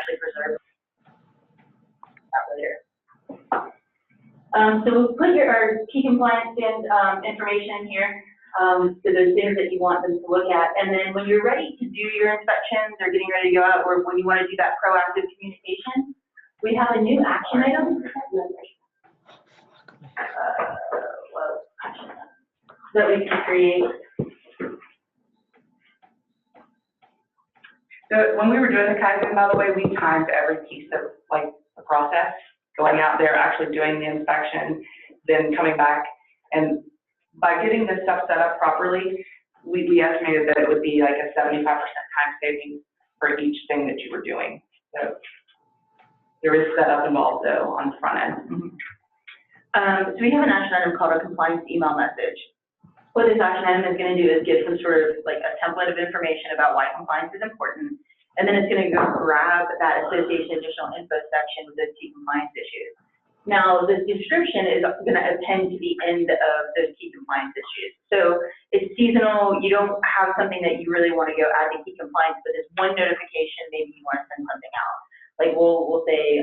actually preserve that later. So we'll put our key compliance information here. So those things that you want them to look at. And then when you're ready to do your inspections or getting ready to go out, or when you want to do that proactive communication, we have a new action item that we can create. So when we were doing the Kaizen, by the way, we timed every piece of like the process, going out there, actually doing the inspection, then coming back. And by getting this stuff set up properly, we estimated that it would be like a 75% time savings for each thing that you were doing. So there is setup involved though on the front end. So we have an action item called a compliance email message. What this action item is going to do is give some sort of like a template of information about why compliance is important, and then it's going to go grab that association additional info section with those key compliance issues. Now, the description is going to append to the end of those key compliance issues. So it's seasonal. You don't have something that you really want to go add to key compliance, but there's one notification maybe you want to send something out. Like we'll say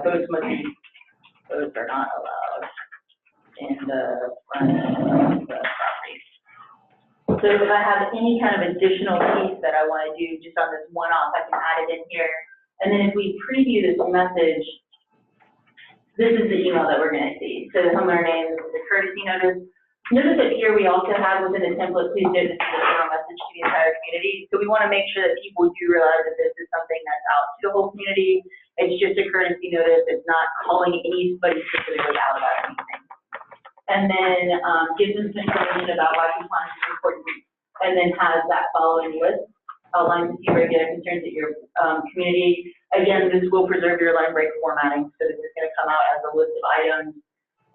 boats are not allowed in the front of the property. So if I have any kind of additional piece that I want to do just on this one-off, I can add it in here. And then if we preview this message, this is the email that we're going to see. So the homeowner name, this is the courtesy notice. Notice that here we also have within the template, please note this is a general message to the entire community. So we want to make sure that people do realize that this is something that's out to the whole community. It's just a courtesy notice. It's not calling anybody specifically out about anything. And then gives them some information about why compliance is important, and then has that following list outlines a few regular concerns at your community. Again, this will preserve your line break formatting, so this is going to come out as a list of items.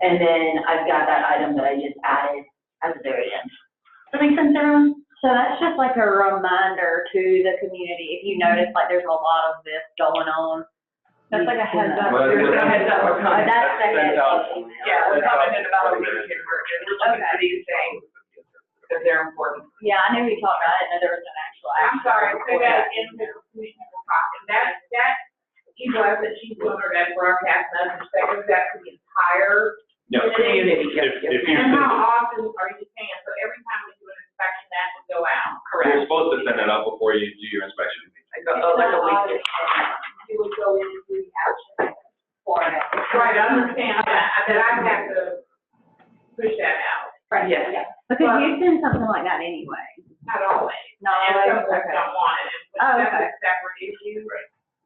And then I've got that item that I just added at the very end. Does that make sense, everyone? So that's just like a reminder to the community. If you notice, like there's a lot of this going on. That's like a heads up. That's Second. Yeah, we're commenting about a weekend version. We're looking for these things because they're important. Yeah, I knew we talked about it, and there was an actual action. I'm sorry, say that again, because we were talking. That email that she's doing, or that broadcast message, that goes out to the entire Community. If you and how often are you saying? So every time we do an inspection, that would go out. Correct. You're supposed to send it out before you do your inspection. Like a week. You would go into the action for it. Right, I understand that, I have to push that out. Right. Yes. Because you send something like that anyway. Not always. Not And always, some folks okay. don't want it. Oh, That's okay. a separate issue.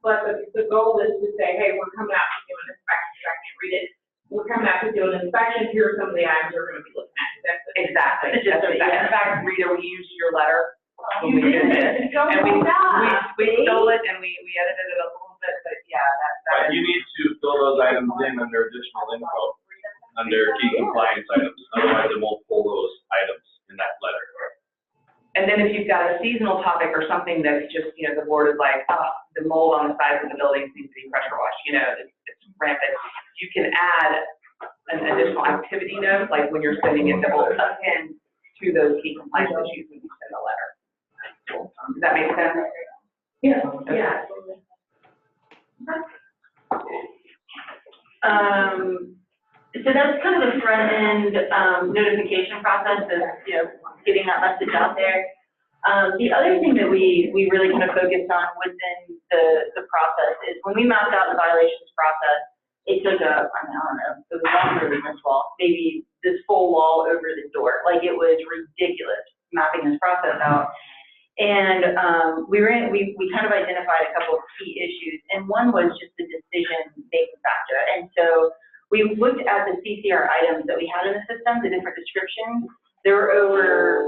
But the goal is to say, hey, we're coming out to do an inspection, I can't read it. We're coming out to do an inspection, here are some of the items we're gonna be looking at. That's it. Exactly. In fact, Rita, we used your letter. when we did it. Go And we see? stole it and we edited it a little bit, but yeah, But you need to fill those items in under additional info, under key compliance items, otherwise it won't pull those items in that letter. And then if you've got a seasonal topic or something that's just, you know, the board is like, oh, the mold on the sides of the buildings needs to be pressure washed, you know, it's rampant. You can add an additional activity note, like when you're sending it, that will append to those key compliance issues when you send a letter. Does that make sense? Yeah, Okay. yeah. So that's kind of the front end notification process of, you know, getting that message out there. The other thing that we really kind of focused on within the process is when we mapped out the violations process, it took I don't know, it was longer than this wall, maybe this full wall over the door. Like it was ridiculous mapping this process out. And we kind of identified a couple of key issues, and one was just the decision-making factor. And so we looked at the CCR items that we had in the system, the different descriptions. There were over,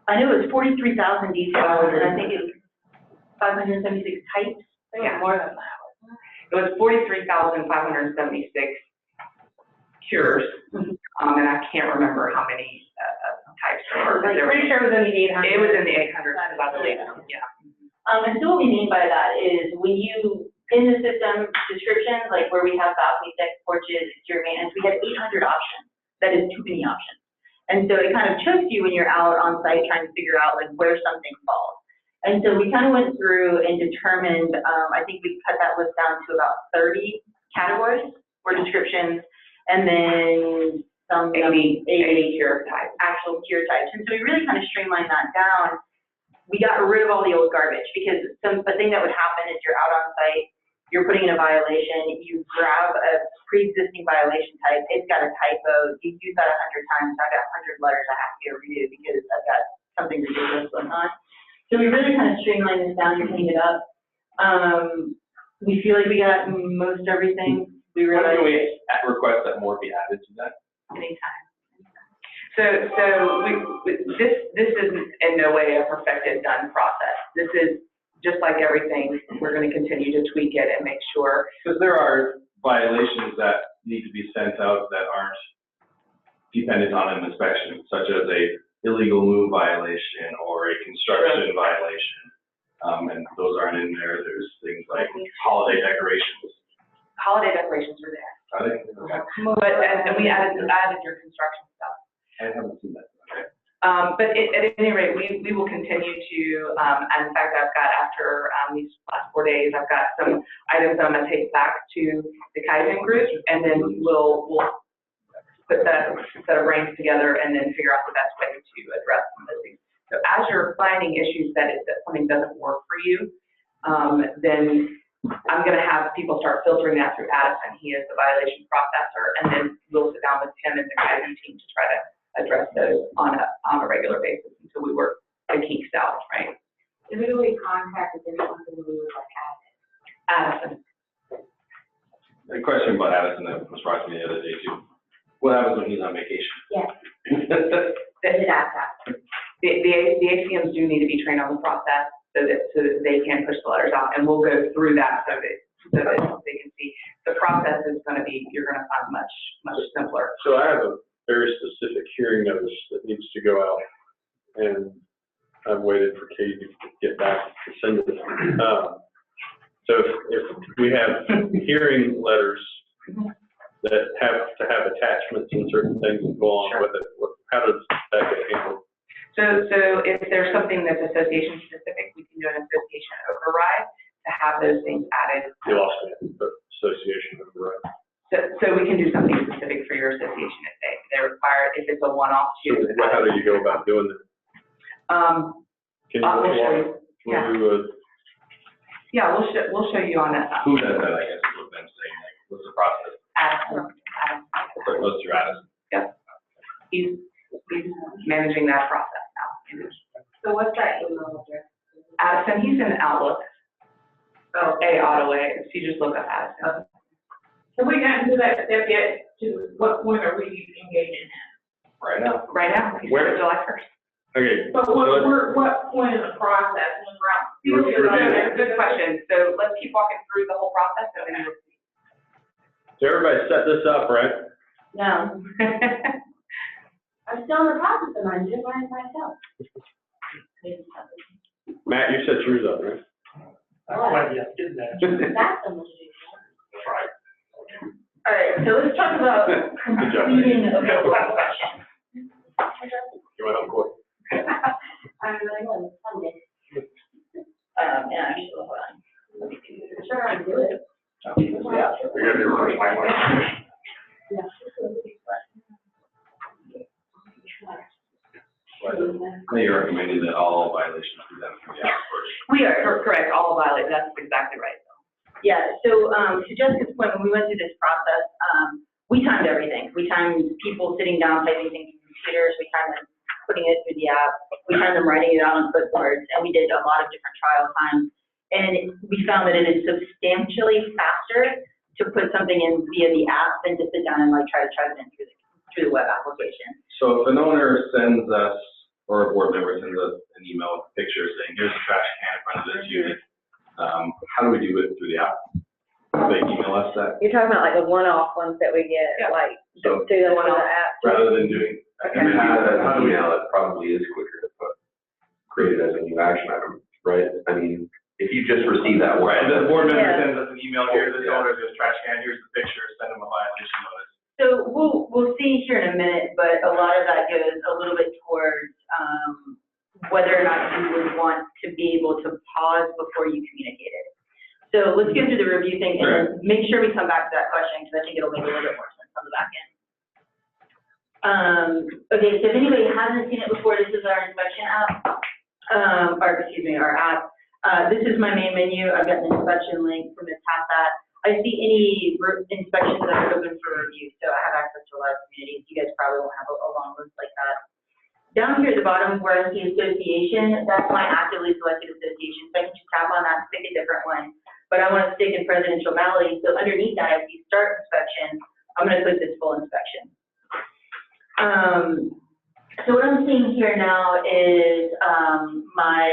I know it was 43,000 details, and I think it was 576 types. Yeah. More than that. It was 43,576 cures, and I can't remember how many types there were. I'm pretty sure it was in the 800. It was in the 800s, I believe, yeah. And so what we mean by that is when you, in the system descriptions, like where we have balcony decks, porches, exterior maintenance, we had 800 options. That is too many options. And so it kind of chokes you when you're out on site trying to figure out like where something falls. And so we kind of went through and determined, I think we cut that list down to about 30 categories or descriptions, and then some 80 tier types. actual tier types. And so we really kind of streamlined that down. We got rid of all the old garbage, because a thing that would happen is you're out on site, you're putting in a violation, you grab a pre-existing violation type, it's got a typo, you use that 100 times, I've got 100 letters I have to get redo because I've got something ridiculous going on. So we really kind of streamlined this down and cleaned it up. We feel like we got most everything. We When realized. can we request that more be added to that? Anytime. So this isn't in no way a perfected, done process. This is just like everything, we're gonna continue to tweak it and make sure. Because there are violations that need to be sent out that aren't dependent on an inspection, such as a illegal move violation or a construction violation. And those aren't in there. There's things like holiday decorations. Holiday decorations are there. Are they? Okay. But, and we added your construction stuff. I haven't seen that. Okay. But at any rate, we will continue to, and in fact, I've got after these last 4 days, I've got some items I'm gonna take back to the Kaizen group, and then we'll put that set of brains together and then figure out the best way to address some of those things. So as you're finding issues that something doesn't work for you, then I'm gonna have people start filtering that through Addison. He is the violation processor, and then we'll sit down with him and the Kaizen team to try to address those on a regular basis until we work the kinks out, right? Who do we contact if there's something we would like Addison. A question about Addison that was brought to me the other day too. What happens when he's on vacation? Yes. The ACMs do need to be trained on the process so that they can push the letters out, and we'll go through that so that they can see. The process is gonna be, you're gonna find much simpler. So I have a very specific hearing notice that needs to go out, and I've waited for Katie to get back to send it. So if we have hearing letters that have to have attachments and certain things that go on with it, how does that get handled? So if there's something that's association specific, we can do an association override to have those things added. You lost me, but association override. So we can do something specific for your association if they require, if it's a one-off So too. how do you go about doing that? Can We'll show you. you do a, Yeah, we'll show you on that. Who does that, I guess, is what I'm saying, like, what's the process? Addison. So it goes through Addison. Yep. He's managing that process now. So what's that email address? Addison, he's in Outlook. Oh, Ottaway, if you just look up Addison. Have we gotten to that step yet? To what point are we engaging in? Right now. Right now, he's Where? July 1st. okay. But what point in the process when we're out? Good question. So let's keep walking through the whole process and then we'll see. So everybody set this up, right? No. I'm still in the process of mine, just learning myself. Matt, you set yours up, right? That's the most All right, so let's talk about completing a bill question. You want to go? I'm really good, Sunday. And actually, hold on. Let me do this. Sure, I do it. Yeah. We gotta do first line. Yeah. You're recommending that all violations be done through the app first. We are. Correct, all violate, that's exactly right. Yeah, so, to Jessica's point, when we went through this process, we timed everything. We timed people sitting down, typing things in computers, we timed them putting it through the app, we timed them writing it out on clipboards, and we did a lot of different trial times. And we found that it is substantially faster to put something in via the app than to sit down and like try to type it in through the web application. So if an owner sends us, or a board member sends us an email with a picture saying, here's a trash can in front of this unit, how do we do it through the app? Do they email us that? You're talking about like the one-off ones that we get, Yeah. like, So do those on the app? rather than doing, Okay. I mean, Email, it probably is quicker to create it as a new action item, right? I mean, if you just receive that one. right, the board member Yeah. sends us an email, here's this owner, this trash can, here's the picture, send them a violation notice. So we'll see here in a minute, but a lot of that goes a little bit towards, whether or not you would want to be able to before you communicated. So let's go through the review thing and then make sure we come back to that question because I think it'll make a little bit more sense on the back end. Okay, so if anybody hasn't seen it before, this is our inspection app, our app. This is my main menu. I've got an inspection link. From the tap that. I see any inspections that are open for review, so I have access to a lot of communities. You guys probably won't have a long list like that. Down here at the bottom where I see association, that's my actively selected association, so I can just tap on that and pick a different one. But I want to stick in Presidential Valley, so underneath that, if you start inspection, I'm going to click this full inspection. So what I'm seeing here now is my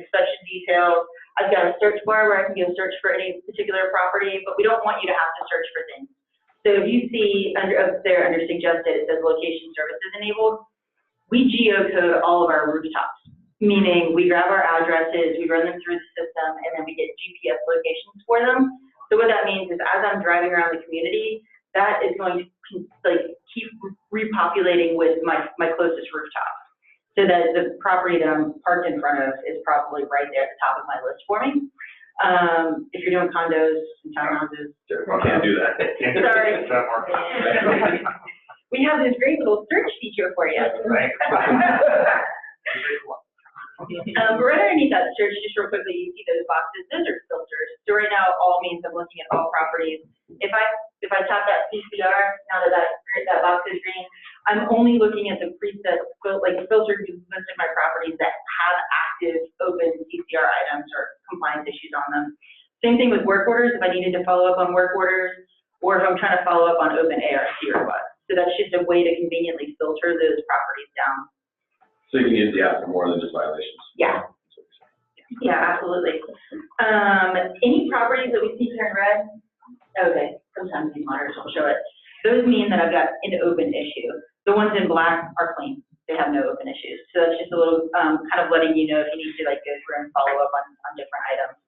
inspection details. I've got a search bar where I can go search for any particular property, but we don't want you to have to search for things. So if you see up there under suggested, it says location services enabled. We geocode all of our rooftops, meaning we grab our addresses, we run them through the system, and then we get GPS locations for them. So what that means is as I'm driving around the community, that is going to keep repopulating with my closest rooftop. So that the property that I'm parked in front of is probably right there at the top of my list for me. If you're doing condos and townhouses. Can't do that. Sorry. We have this great little search feature for you. But right underneath that search, just real quickly, you see those boxes. Those are filters. So right now, all means I'm looking at all properties. If I tap that CCR, now that box is green, I'm only looking at the preset, filtered list of my properties that have active open CCR items or compliance issues on them. Same thing with work orders. If I needed to follow up on work orders, or if I'm trying to follow up on open ARC requests. So that's just a way to conveniently filter those properties down. So you can use the app for more than just violations. Yeah. Yeah, absolutely. Any properties that we see here in red, okay, sometimes these monitors will show it. Those mean that I've got an open issue. The ones in black are clean. They have no open issues. So that's just a little kind of letting you know if you need to go through and follow up on different items.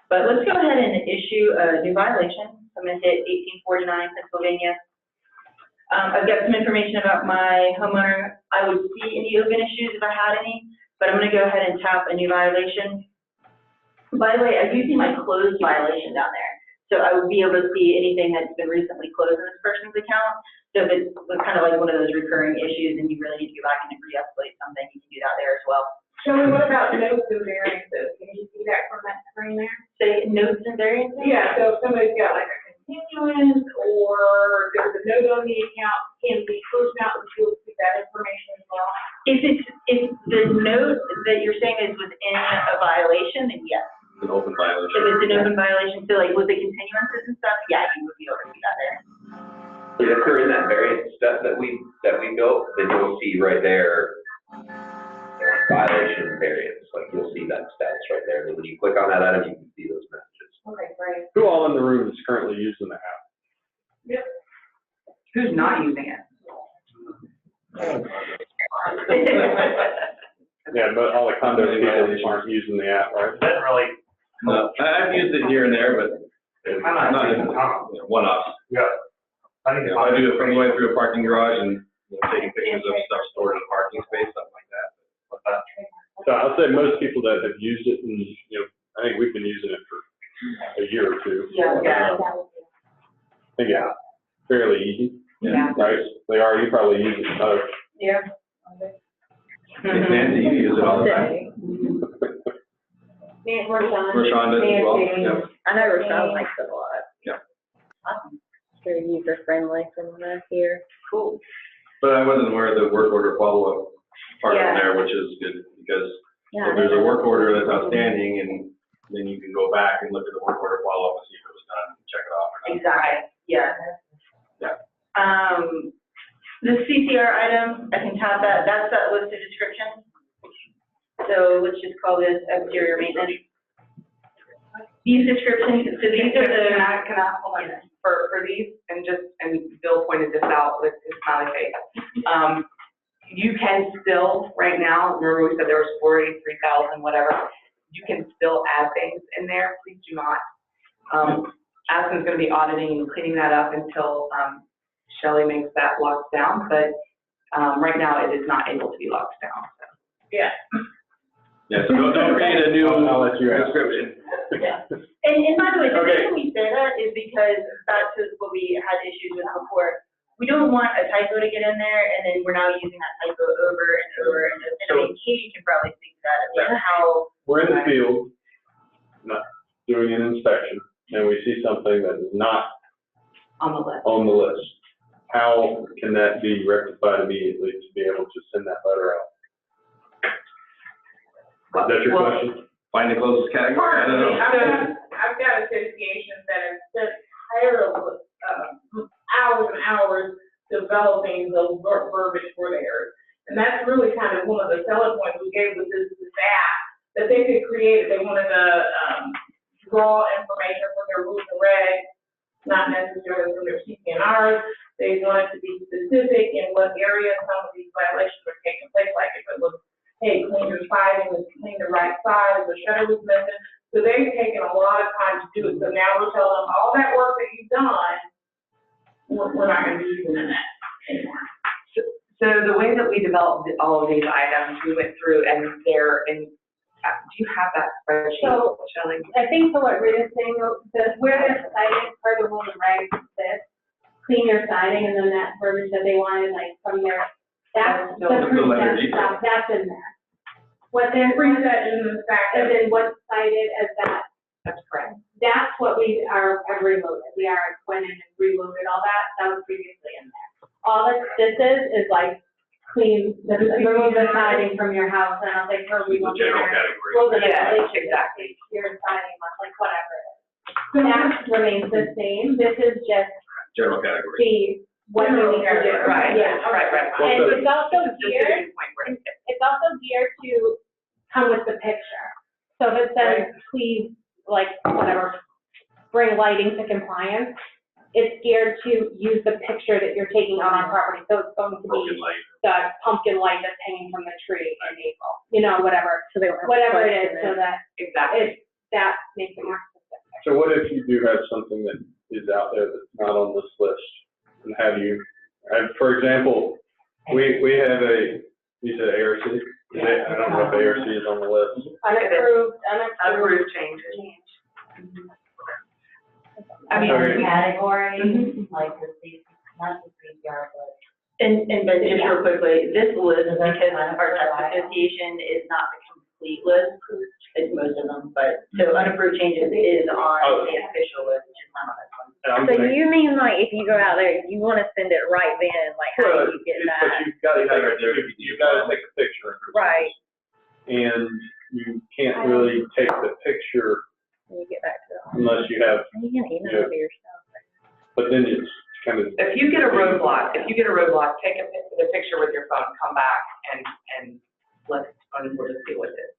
But let's go ahead and issue a new violation. I'm going to hit 1849 Pennsylvania. I've got some information about my homeowner. I would see any open issues if I had any, but I'm going to go ahead and tap a new violation. By the way, I do see my closed violation down there. So I would be able to see anything that's been recently closed in this person's account. So if it was kind of like one of those recurring issues and you really need to go back and re-escalate something, you can do that there as well. Shelley, what about notes and variances? Can you see that from that screen there? Say notes and variances? Yeah, so if somebody's got like a continuance or there's a note on the account, can the person out in the field see that information as well? If the note that you're saying is within a violation, then yes. An open violation. If it's an open violation, so like with the continuances and stuff, yeah, you would be able to see that there. If they're in that variance stuff that we built, then you'll see right there, violation variance, like you'll see that status right there. And when you click on that item, you can see those messages. Okay, great. Who all in the room is currently using the app? Yep. Who's not using it? Yeah, but all the condo people aren't using the app, right? Doesn't really. No, I've used it here and there, but it's not in one-offs. Yeah. I think If I do it from going through a parking garage and taking pictures of stuff stored in a parking space, something like that. So I'll say most people that have used it, and I think we've been using it for a year or two. Yeah. I think it's fairly easy. Yeah. Right? You probably use it most. Yeah. Nancy, you use it all the time. Rashawn does as well. Yeah. I know Rashawn likes it a lot. Yeah. Awesome. Very user friendly from here. Cool. But I wasn't aware of the work order follow-up part in there, which is good, because if there's a work order that's outstanding, and then you can go back and look at the work order follow-up and see if it was done, and check it off or not. Exactly, yeah. Yeah. The CCR item, I can tap that, that's that list of descriptions. So let's just call this exterior maintenance. These descriptions, so these are the. Can I hold on for these, and Bill pointed this out with his smiley face. You can still, right now, remember we said there was 43,000, whatever, you can still add things in there, please do not. Aspen's gonna be auditing and cleaning that up until, Shelley makes that locked down, but, right now it is not able to be locked down, so. Yeah. Yeah, so don't create a new I'll let you ask. description. Yeah. And by the way, the Okay. reason we say that is because that's just what we had issues with before. We don't want a typo to get in there, and then we're now using that typo over and over and over. And I mean, Katie can probably speak to that, about how. We're in the field, not doing an inspection, and we see something that is not On the list. on the list. How can that be rectified immediately to be able to send that letter out? Is that your Well, question? Find the closest category, I don't know. I've got associations that have spent tireless, hours and hours developing the verbiage for theirs. And that's really kind of one of the selling points we gave with this staff, that they could create, they wanted to, draw information from their rules and regs, not necessarily from their CPNRs. They wanted to be specific in what area some of these violations were taking place, like if it was, hey, clean your siding, clean the right side, the shutter was missing. So they've taken a lot of time to do it. So now we're telling them, all that work that you've done, we're not gonna be using that anymore. So the way that we developed all of these items, we went through and do you have that spreadsheet, So- Shelley? I think so what Rita's saying, where they're cited per the rules and regs, this, clean your siding, and then that verbiage that they wanted, like, from their, that's the That's the letter preset detail. stuff, that's in there. What they're, Preset in the fact and that, then what's cited as that, That's correct. that's what we have reloaded. We went in and reloaded all that was previously in there. All this is like, clean, remove the siding from your house, and I'll say, her, we The want general your, category. well, the Yeah, regulation, exactly. your siding, like, whatever it is. That remains the same, this is just General category. the, what we need to do. Right, Yeah. right. And it's also This is geared, the point where it's also geared to come with the picture. So if it says, please, like, whatever, bring lighting to compliance, it's geared to use the picture that you're taking on our property. So it's going to Broken be light. the pumpkin light that's hanging from the tree in April, you know, whatever, So they don't have to whatever it is, question so that exactly. that makes it more specific. So what if you do have something that is out there that's not on this list? And have you, for example, we have you said ARC? I don't know if ARC is on the list. Unapproved Approved changes. I mean, Okay. Category, like the safety, not the CPR, but. And but just real quickly, this list, Does that because kind of our tax provide- association is not the complete list, it's most of them, but, so unapproved changes is on the official list, just not on this one. And I'm So gonna- you mean like if you go out there, you wanna send it right then, like how Well, do you get But that? you've got to Yeah, right there. you've got to take a picture. Right, And you can't really take the picture when you get back to it. unless you have, You can email it to yourself. but then it's kind of. if you get a roadblock, take the picture with your phone, come back and we'll just deal with it.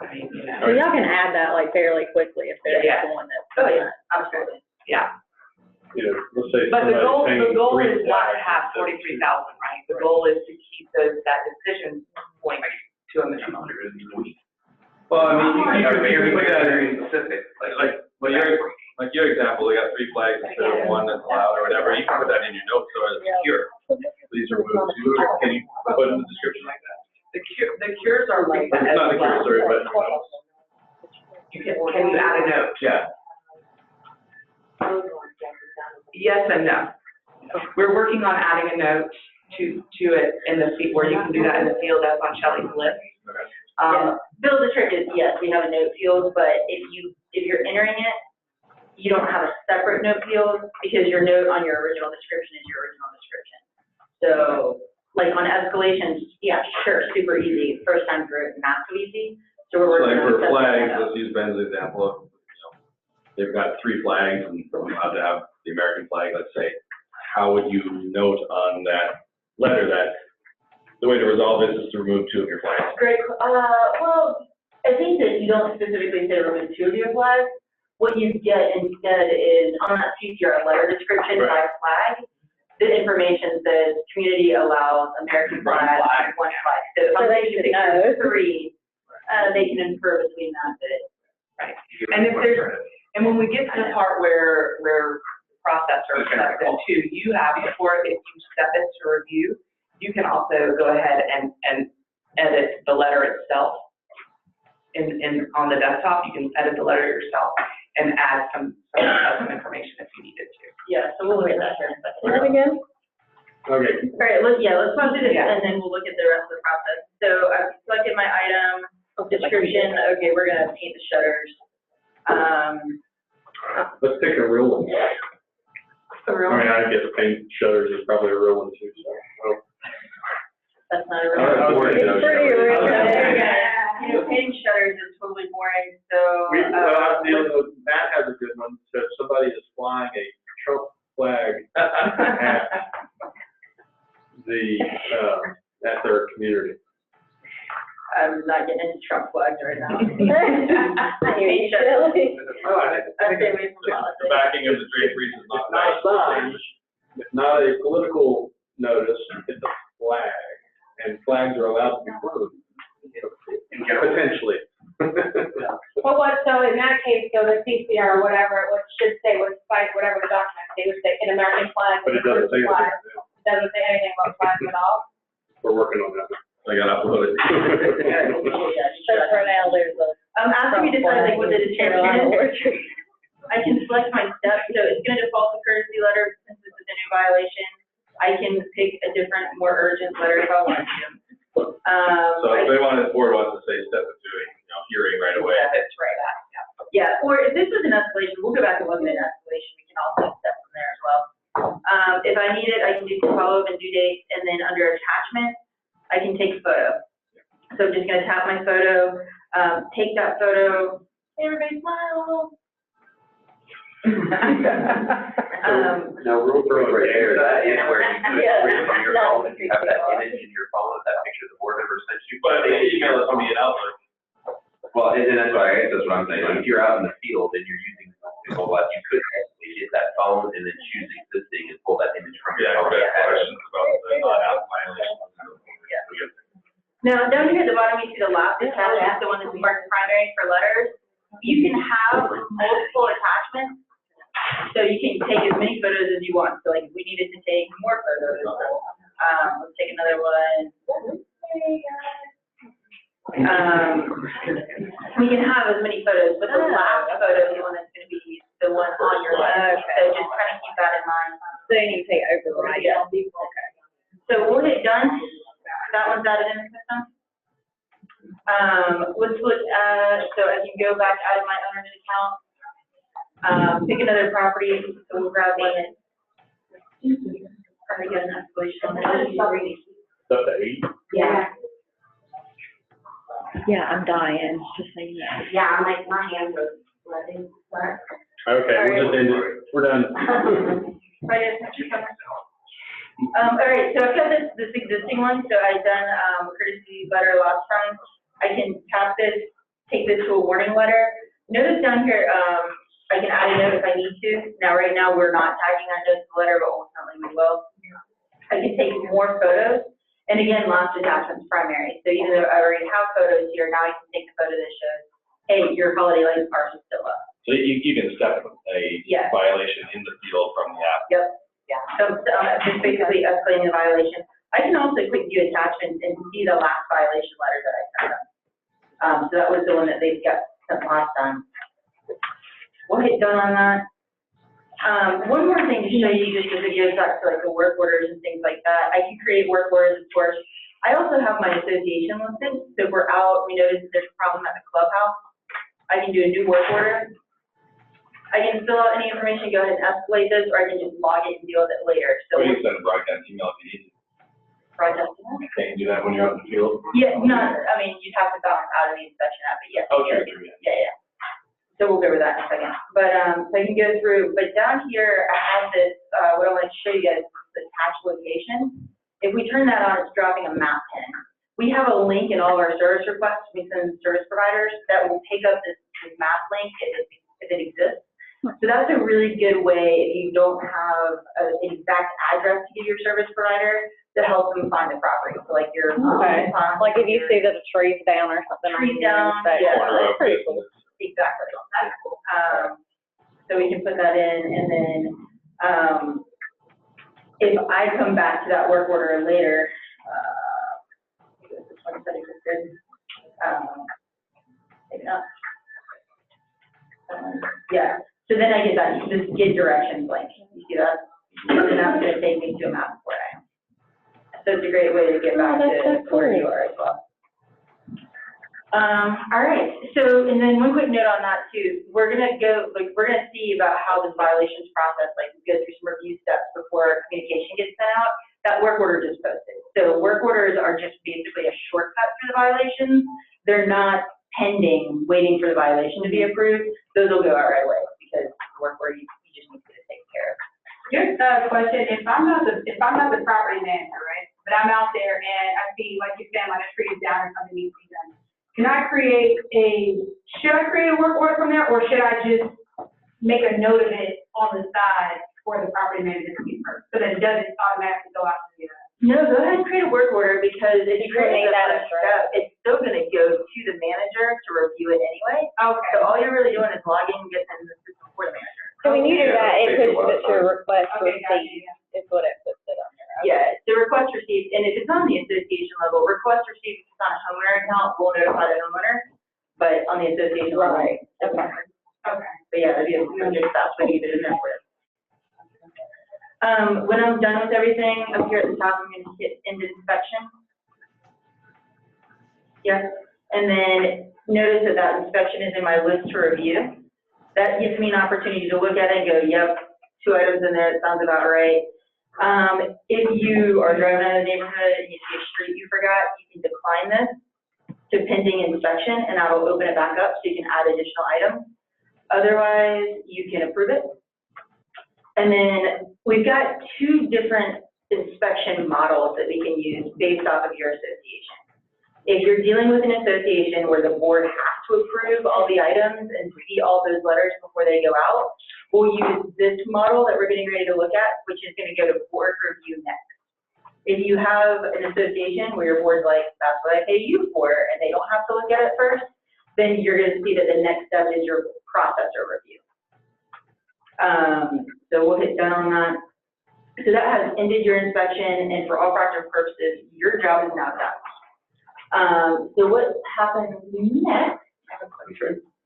I mean, you know. So y'all can add that like fairly quickly if there's Yeah. one that's. Oh, yeah, absolutely. Yeah, You know, let's say but the somebody's goal paying is not to $3,000. have 43,000, right? The goal is to keep that decision point to a minimum. Well, I mean, you can Very, look at very it, specific, like your example, they got 3 flags instead of 1 that's allowed or whatever, you can put that in your notes, so it's secure. Please remove 2, or can you put in the description like that? The cures are like that. It's not the cure, sorry, but your notes. Can you add a note? Yeah. Yes and no. We're working on adding a note to it in the field, where you can do that in the field as on Shelley's list. Bill, the trick is, yes, we have a note field, but if you're entering it, you don't have a separate note field, because your note on your original description is your original description. So, like on escalations, yeah, sure, super easy, first time through, not so easy, so we're So working like on. for separate flags, setup. let's use Ben's example, they've got 3 flags and they're allowed to have the American flag, let's say. How would you note on that letter that the way to resolve this is to remove 2 of your flags? Great, well, I think that you don't specifically say remove 2 of your flags. What you get instead is on that CPR letter description by Right. flag, the information says community allows American flag, 1 flag. So if So I'm they taking should pictures of know. 3, they can infer between that. And if there's, and when we get to the part where processor steps into, you have, before, if you step into review, you can also go ahead and edit the letter itself on the desktop, you can edit the letter yourself and add some custom information if you needed to. Yeah, so we'll look at that here in a second. Say it again? Okay, All right, let's run through this Yeah. and then we'll look at the rest of the process. So I've selected my item, description, okay, we're gonna paint the shutters. let's pick a real one. A real I mean, one? I guess paint shutters is probably a real one too, so. That's not a real All right, one. boring, It's no, pretty shutters. original. Yeah, you know, painting shutters is totally boring, so. We, well, I'm dealing with, Matt has a good one, so if somebody is flying a Trump flag at the, at their community. I'm not getting into Trump flags right now. Hey, Paint shutters. Shelley. Oh, I I stay away from The politics. backing of the draperies is not It's not a sign, it's not a political notice, it's a flag, and flags are allowed to be flown. Potentially. But so in that case, so the CCR or whatever, it should say, would cite whatever the document, they would say an American flag. But it doesn't say flag. anything now. It doesn't say anything about flags at all. We're working on that. I gotta upload it. So for now, there's a. After we decide like what the Carolina description is, orchard. I can select my steps, so it's gonna default to courtesy letter since this is a new violation. I can pick a different, more urgent letter if I want to. So if they wanted, the board wants to say step of doing, hearing right away. That's right, Yeah, or if this was an escalation, we'll go back and look at an escalation, we can also step from there as well. If I need it, I can do follow-up and due date, and then under attachment, I can take a photo. So I'm just gonna tap my photo, take that photo, hey, everybody smile. Now, real quick, right there, that is where you could, Yeah. from your phone, if you have that image in your phone, that picture the board member sent you. But they email it to me in Outlook. Well, and that's why, I guess that's what I'm saying, like, if you're out in the field and you're using something like that, you could actually hit that phone and then choose existing and pull that image from your Yeah, phone. I've got questions about the non-out violations. Now, down here at the bottom, you see the last attachment, the one that's marked primary for letters. You can have multiple attachments, so you can take as many photos as you want. So like, if we needed to take more photos, let's take another one. We can have as many photos, but the last photo is the one that's gonna be the one on your list. So just kind of keep that in mind. So you need to take override. Yeah. So we'll hit done. That one's added in the system. Let's look at, so I can go back out of my owner's account, pick another property, so we'll grab one that. Probably get an escalation on that. Stuff to eat. Yeah. Yeah, I'm dying, just so you know. Yeah, my hands are sweating. Okay, we'll just end it, we're done. Right, all right, so I've got this existing one, so I've done, courtesy letter last time. I can tap this, take this to a warning letter. Notice down here, I can add a note if I need to. Now, right now, we're not tagging that note to the letter, but ultimately we will. I can take more photos, and again, last attachment's primary. So even though I already have photos here, now I can take the photo that shows, hey, your holiday lighting parcel is still up. So you can step a Yes. violation in the field from the app. Yep, yeah, so, just basically escalating the violation. I can also quick view attachments and see the last violation letter that I sent them. So that was the one that they got sent last time. We'll hit done on that. One more thing to show you, just as it goes back to like the work orders and things like that. I can create work orders, of course. I also have my association listed, so if we're out, we notice that there's a problem at the clubhouse, I can do a new work order. I can fill out any information, go ahead and escalate this, or I can just log it and deal with it later. So Or you can send a broadcast email if you need to. Broadcast. Can't you do that when you're out in the field? Yeah, no, I mean, you'd have to balance out of the inspection app, but yes. Oh, you true, can. true, yeah. Yeah, yeah. So we'll go over that in a second. But, so I can go through, but down here, I have this, what I want to show you guys, the attached location. If we turn that on, it's dropping a map pin. We have a link in all of our service requests we send service providers that will pick up this map link if it exists. So that's a really good way if you don't have an exact address to give your service provider to help them find the property. So like your. Okay, like if you see that a tree's down or something. on Tree's your down, inspection, yeah. that's pretty cool. Exactly, that's cool. So we can put that in, and then, if I come back to that work order later, this one said it was good. Take it out. Yeah, so then I get that, this get directions link, you see that? And that's gonna take me to a map where I am. So it's a great way to get back to where you are as well. All right, so, and then one quick note on that too, we're gonna see about how this violations process, like, go through some review steps before communication gets sent out. That work order just posted. So work orders are just basically a shortcut for the violations. They're not pending, waiting for the violation to be approved. Those will go out right away because the work order, you just need to get it taken care of. Just a question, if I'm not the property manager, right, but I'm out there and I see, like you said, like a tree is down or something needs to be done, should I create a work order from there, or should I just make a note of it on the side for the property manager to be first, so that it doesn't automatically go out to the other? No, go ahead and create a work order because if you create Create that that, step, it's still gonna go to the manager to review it anyway. Okay. So all you're really doing is logging and getting in the system for the manager. So when you do that, it pushes it to a request Okay, gotcha, receipt, is what it puts it on there. Okay. Yeah, the request received, and if it's on the association level, request received, if it's on a homeowner account, we'll notify the homeowner, but on the association level. Right, it's okay. not. Okay. But yeah, that'd be a good fast way to get it in there for you. When I'm done with everything, up here at the top, I'm gonna hit end inspection. Yep, and then notice that that inspection is in my list to review. That gives me an opportunity to look at it and go, yep, 2 items in there, it sounds about right. If you are driving out of the neighborhood and you see a street you forgot, you can decline this to pending inspection, and that'll open it back up so you can add additional items. Otherwise, you can approve it. And then we've got 2 different inspection models that we can use based off of your association. If you're dealing with an association where the board has to approve all the items and see all those letters before they go out, we'll use this model that we're getting ready to look at, which is gonna go to board review next. If you have an association where your board's like, that's what I pay you for, and they don't have to look at it first, then you're gonna see that the next step is your processor review. So we'll hit done on that. So that has ended your inspection, and for all practical purposes, your job is now done. So what happens next?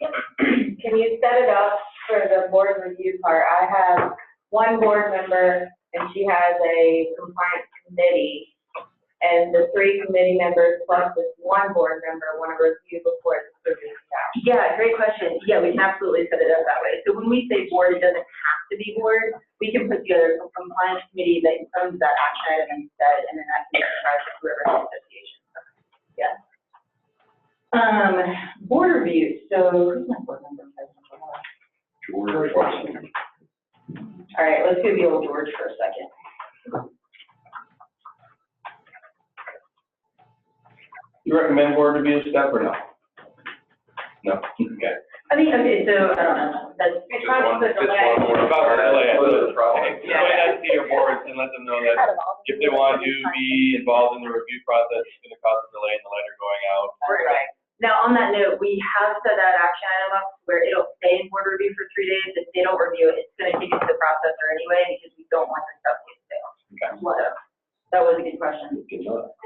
Can you set it up for the board review part? I have one board member and she has a compliance committee. And the 3 committee members plus this one board member want to review before it's approved. Yeah, great question. Yeah, we can absolutely set it up that way. So when we say board, it doesn't have to be board. We can put together a compliance committee that owns that action item instead, and then that can be charged to whoever the association. Yeah. Board review. So who's my board member? George. All right, let's go the old George for a second. You recommend board review step or no? No, okay. I mean, okay, so, I don't know, that's. It's probably the delay. It's about the delay. Problem. Explain that to your boards and let them know that if they want to be involved in the review process, it's gonna cause a delay in the letter going out. Right. Now, on that note, we have set that action item up where it'll stay in board review for 3 days. If they don't review it, it's gonna take it to the processor anyway, because we don't want the stuff to get stale. Okay. So, that was a good question. Good to know.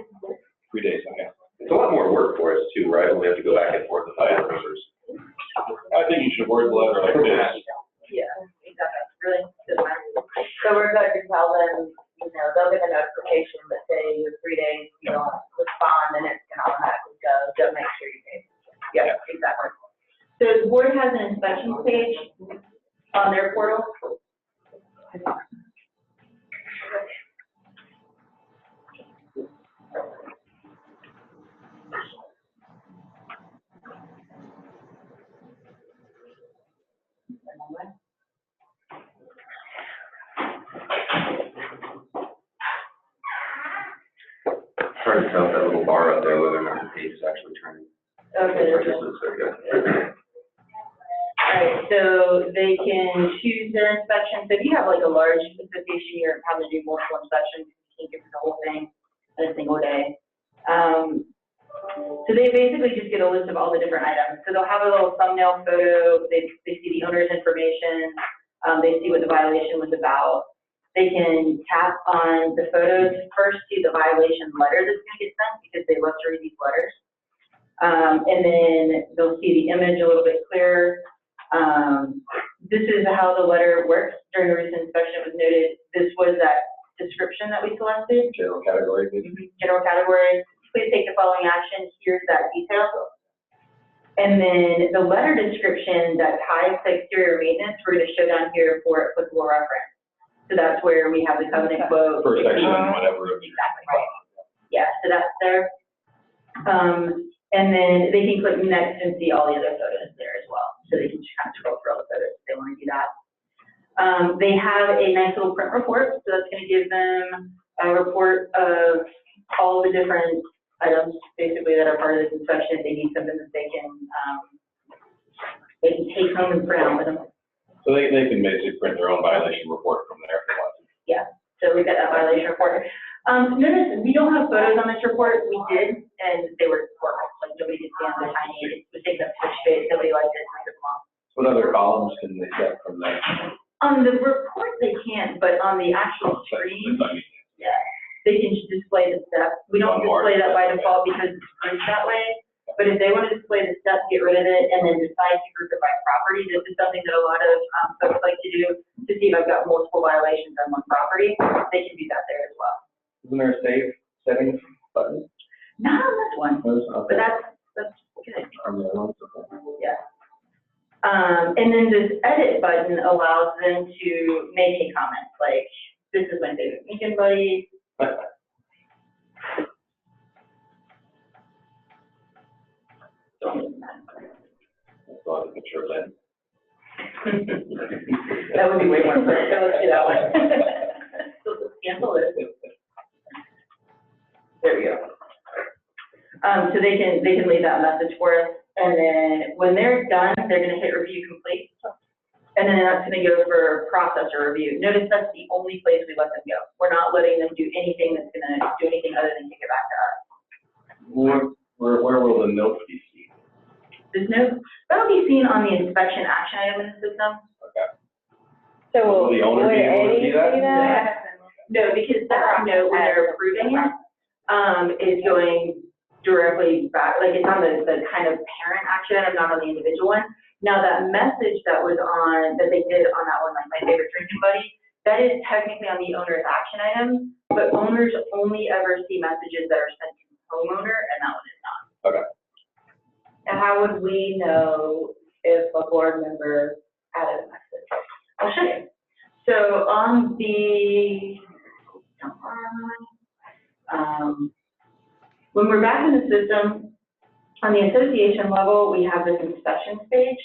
3 days, okay. It's a lot more work for us too, right, when we have to go back and forth with file numbers. I think you should word the letter like this. Yeah, exactly, really, doesn't matter. So we're going to tell them, you know, they'll get a notification that say your 3 days, you don't respond, and it's gonna automatically go, so make sure you pay. Yeah, exactly. So the board has an inspection page on their portal. Hard to tell if that little bar up there, whether or not the page is actually turning. Okay, there we go. There we go. All right, so they can choose their inspection. So if you have like a large association, you're having to do multiple inspections, you can't get through the whole thing in a single day. So they basically just get a list of all the different items. So they'll have a little thumbnail photo, they see the owner's information, they see what the violation was about. They can tap on the photos first, see the violation letter that's gonna get sent, because they love to read these letters. And then they'll see the image a little bit clearer. This is how the letter works. During a recent inspection, it was noted, this was that description that we selected. General category, maybe? General category, please take the following action, here's that detail. And then the letter description that ties to exterior maintenance, we're gonna show down here for applicable reference. So that's where we have the covenant quote. Per section, whatever. Exactly, right. Yeah, so that's there. And then they can click next and see all the other photos there as well. So they can just kind of scroll through all the photos if they want to do that. They have a nice little print report, so that's going to give them a report of all the different items basically that are part of this inspection. If they need something that they can take home and print out with them. So they can basically print their own violation report from there if they want to. Yeah, so we got that violation report. Notice we don't have photos on this report. We did, and they were horrible. Like nobody could stand the tiny. It was taking up too much space. Nobody liked it. What other columns can they set from that? On the report they can't, but on the actual screen, yeah, they can display the steps. We don't display that by default because it's grouped that way. But if they want to display the steps, get rid of it, and then decide to group it by property, this is something that a lot of folks like to do to see if I've got multiple violations on one property. They can do that there as well. Isn't there a save settings button? Not on this one, but that's good. Yeah. And then this edit button allows them to make a comment, like, this is my favorite weekend buddy. That's a picture of that. That would be way more fun. Let's do that one. Cancel it. There we go. So they can leave that message for us, and then when they're done, they're gonna hit review complete. And then that's gonna go for processor review. Notice that's the only place we let them go. We're not letting them do anything that's gonna do anything other than kick it back to us. Where will the note be seen? This note, that'll be seen on the inspection action item in the system. Okay. So Will the owner be able to see that? No, because that note, when they're approving it, is going directly back, like it's on the kind of parent action item, not on the individual one. Now that message that was on, that they did on that one, like my favorite drinking buddy, that is technically on the owner's action item, but owners only ever see messages that are sent to the homeowner, and that one is not. Okay. And how would we know if a board member added a message? I'll show you. So on the, when we're back in the system, on the association level, we have this inspections page.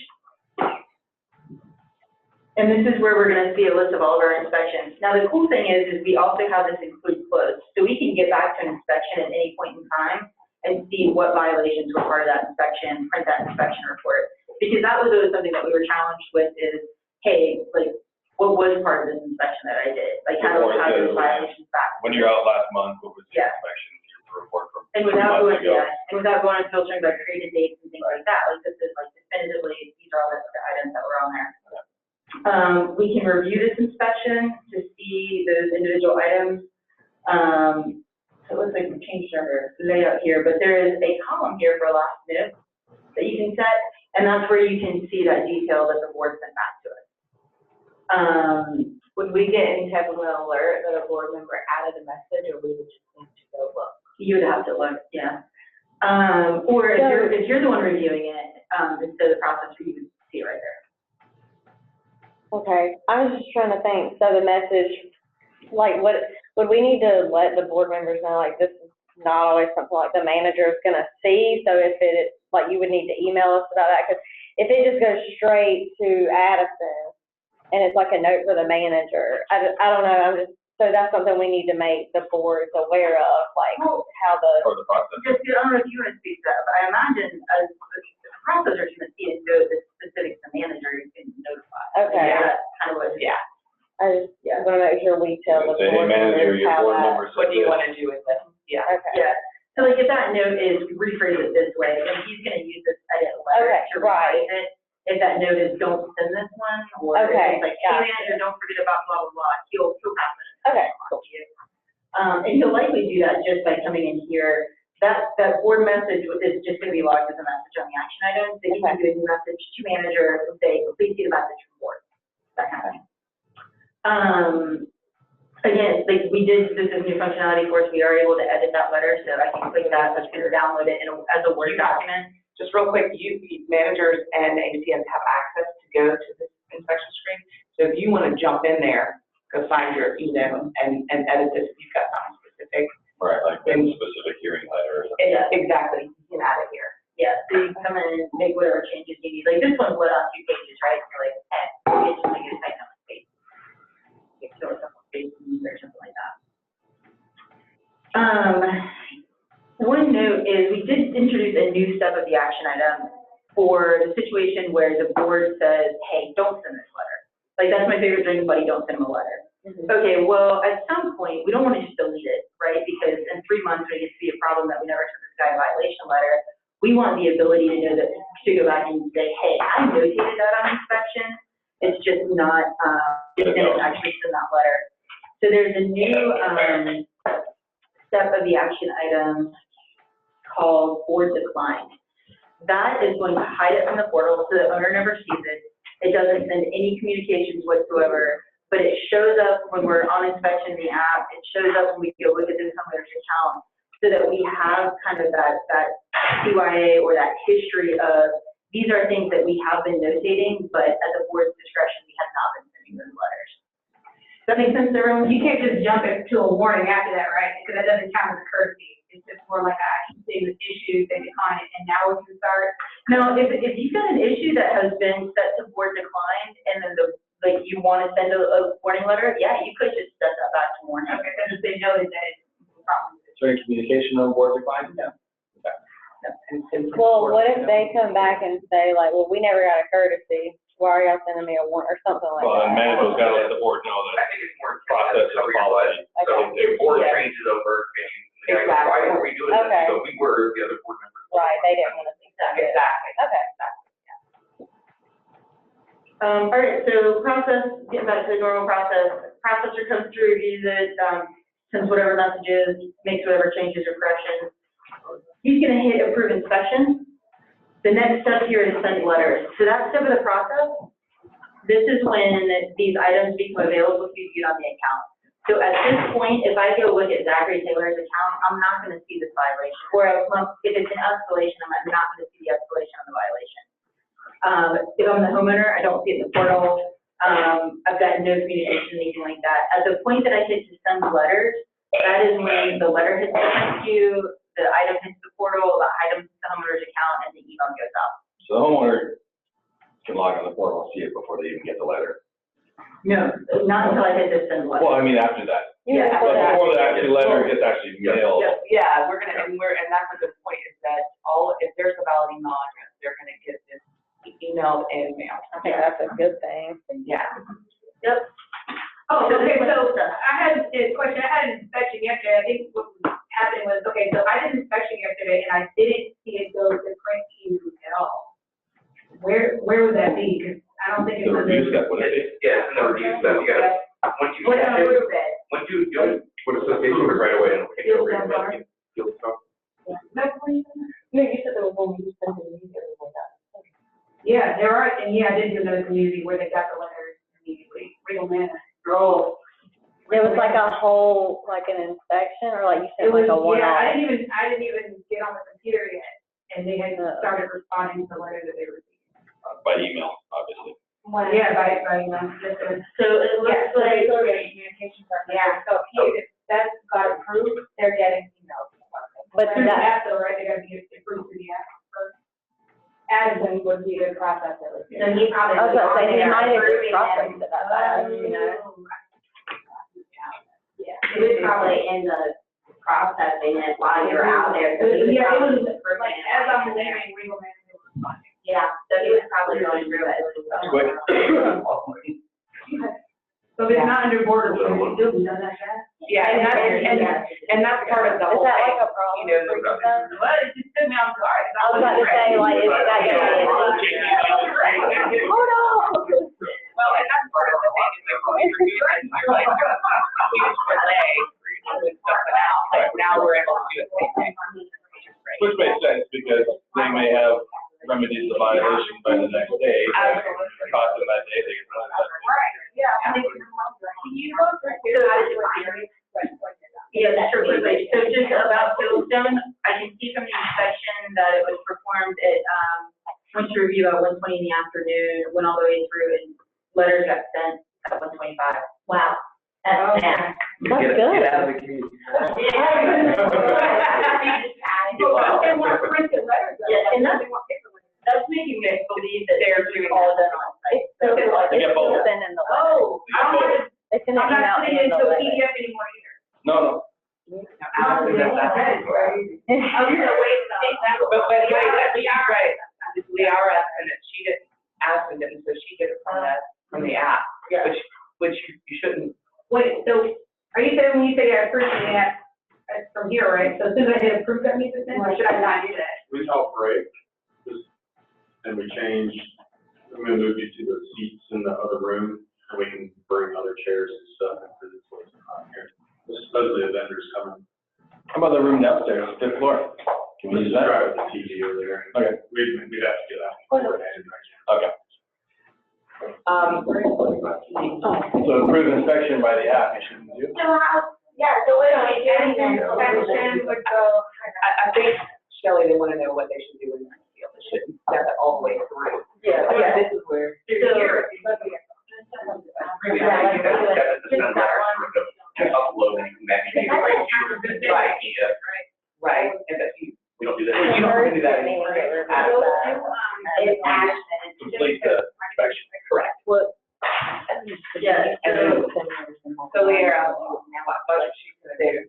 And this is where we're gonna see a list of all of our inspections. Now, the cool thing is we also have this include close. So we can get back to an inspection at any point in time and see what violations were part of that inspection, print that inspection report. Because that was always something that we were challenged with is, hey, like, what was part of this inspection that I did? Like, how do I have those violations back? When you're out last month, what was the Yeah. inspection? Here's the report from And 3 without months going, ago. yeah, and without going and filtering by created dates and things like that, like this is like definitively, these are all the items that were on there. We can review this inspection to see those individual items. So it looks like we changed our layout here, but there is a column here for last note that you can set, and that's where you can see that detail that the board sent back to us. Would we get any type of an alert that a board member added a message, or we would just need to go look? You would have to look, yeah. Or if you're the one reviewing it, instead of the process, you would see it right there. Okay, I was just trying to think, so the message, like, what, would we need to let the board members know, like, this is not always something like the manager is gonna see, so if it, like, you would need to email us about that, because if it just goes straight to Addison, and it's like a note for the manager, I don't know, so that's something we need to make the boards aware of, like, how the. Or the process. Just, I don't know if you want to speak to that, but I imagine as the processor should see it, know the specifics the manager you can notify. Okay. Yeah, that's kind of what it is. Yeah. I just want to make sure we tell the Say, hey, board manager, members your how board that. member What said do you this. want to do with this? Yeah. Okay. Yeah, so like if that note is, rephrase it this way, and he's gonna use this edit letter Okay, to right. rephrase it. If that note is, don't send this one, or if Okay, it's like, hey, gotcha. manager, don't forget about blah, blah, blah, he'll pass it. Okay, on to you. And he'll likely do that just by coming in here that board message is just gonna be logged as a message on the action item, so you can do a new message to manager and say, please see the message from board, that kind of thing. Again, like we did, this is new functionality for us, we are able to edit that letter, so I can click that, let's just download it as a Word document. Just real quick, managers and ACMs have access to go to this inspection screen. So if you want to jump in there, go find your, and edit this, if you've got something specific. Right, like a specific hearing letter or something. Yeah. Exactly, you can add it here. Yeah, so you can come in and make whatever changes you need, like this one's lit on 2 pages, right? You're like, we just want to get a tight enough space. You can throw a couple spaces or something like that. One note is we did introduce a new step of the action item for the situation where the board says, hey, don't send this letter. Like, that's my favorite drinking buddy, don't send him a letter. Okay, well, at some point, we don't want to just delete it, right? Because in 3 months, when it gets to be a problem that we never sent this guy a violation letter, we want the ability to know that, to go back and say, hey, I notated that on inspection. It's just not, it didn't actually send that letter. So there's a new step of the action item called board decline. That is going to hide it from the portal so the owner never sees it. It doesn't send any communications whatsoever, but it shows up when we're on inspection in the app. It shows up when we go look at this homeowner's account so that we have kind of that CYA or that history of these are things that we have been notating, but at the board's discretion, we have not been sending those letters. Does that make sense, everyone? You can't just jump into a warning after that, right? Because that doesn't count as a courtesy. It's just more like I actually see this issue, they decline it, and now we can start. No, if you've got an issue that has been set to board declined and then like you want to send a warning letter, yeah, you could just set that back to warning. Okay, because if they noted that it's a problem. Is there any communication on board decline? No. Well, what if they come back and say like, well, we never got a courtesy, why are y'all sending me a warrant, or something like that? Well, and management's got to let the board know I that think it's more process is followed. So if board changes over, and why were we doing this? Okay. So we were, the other board members. Right, they didn't want to see that. Exactly. Okay. All right, so process, getting back to the normal process. Processor comes through, reviews it, sends whatever messages, makes whatever changes or corrections. He's gonna hit approve inspection. The next step here is send letters. So that step of the process, this is when these items become available to be viewed on the account. So at this point, if I go look at Zachary Taylor's account, I'm not gonna see this violation. Whereas if it's an escalation, I'm not gonna see the escalation on the violation. If I'm the homeowner, I don't see it in the portal. I've got no communication, anything like that. At the point that I hit to send letters, that is when the letter hits the queue, the item hits the portal, the item hits the homeowner's account, and the email goes out. So the homeowner can log on the portal and see it before they even get the letter. No, not until I hit this send letter. Well, I mean, after that. Yeah, But before the actual letter gets actually mailed. Yeah, we're gonna, and that's a good point, is that if there's a valid email address, they're gonna get this emailed and mailed. I think that's a good thing. Yeah. Yep. Oh, So okay, this so was- I had a question, I had an inspection yesterday, I think what happened was, okay, so I did an inspection yesterday and I didn't see it go to print queue at all. Where would that be? Because I don't think it The was. review step would be. Yeah, it's in the review stuff, you gotta, once you What do approve it? once you do it, put association with it right away and it'll take over. Field stuff. Field stuff. No, you said there was one you sent to me, like that. Yeah, there are, and yeah, I did do another community where they got the letters immediately, Regal Manor. Oh. It was like a whole, like an inspection, or like you It said, was, like a yeah, I one-off? didn't even get on the computer yet, and they had started responding to the letter that they received. By email, obviously. Yeah, by, just a. So it looks like, Communication partner. Yeah, so if that's got approved, they're getting emails. But Through the that, app though, right, they're gonna be approved through the app first. Addison would be the processor. so he probably. I was about to say, he might have approving processed them. it that fast, you know? Yeah. He was probably in the processing it while you're out there. So he Yeah, it was probably approving like, it as while I'm you're there. leaving, Regal Manor, they were responding. Yeah, so he was probably going through it. Quick. So if it's not under board review, it's still be done that fast? Yeah, and that's part of the is whole that like thing, a problem? you know, for you guys? Well, it just took me off guard. I was about to say, like, is that gonna be an issue? Hold on. well, and that's part of the thing, is like, when we review it, you're like, we just delay, and then stuff it out, like, now we're able to do it. afternoon, went all the way through, and letters got sent at 1:25. Wow, that's bad. That's good. Get out of the community. They want printed letters, though. Yeah, and They want paper letters. That's making me believe that they're doing all done on site. It's still, They get both. sending the letter. Oh, I don't have to, They send an I'm not email putting it and the into a letter. PDF anymore either. No. Allison does that. Oh, you're gonna wait, But wait, right, Liara, and she didn't, Allison didn't, so she did it from the app, which you shouldn't. wait, so are you saying when you say I approve the app, that's from here, right? So as soon as I hit approve, that means it's in, or should I not do that? We help break, and we change, I'm gonna move you to the seats in the other room, and we can bring other chairs and stuff into this place here. Supposedly a vendor's coming. How about the room downstairs, fifth floor? Can we use that? Try with the TV over there. Okay. We'd have to get that coordinated. Okay. So approved inspection by the app, you shouldn't do? So wait a minute, Inspection would go. I think, Shelley, they wanna know what they should do in the field, they shouldn't step it all the way through. Yeah. This is where. Uploading, maybe. Right. Right, and if you, We don't do that. you don't have to do that anymore. It's action. Complete the inspection. Correct. Yeah, So Liara, what budget she's gonna do?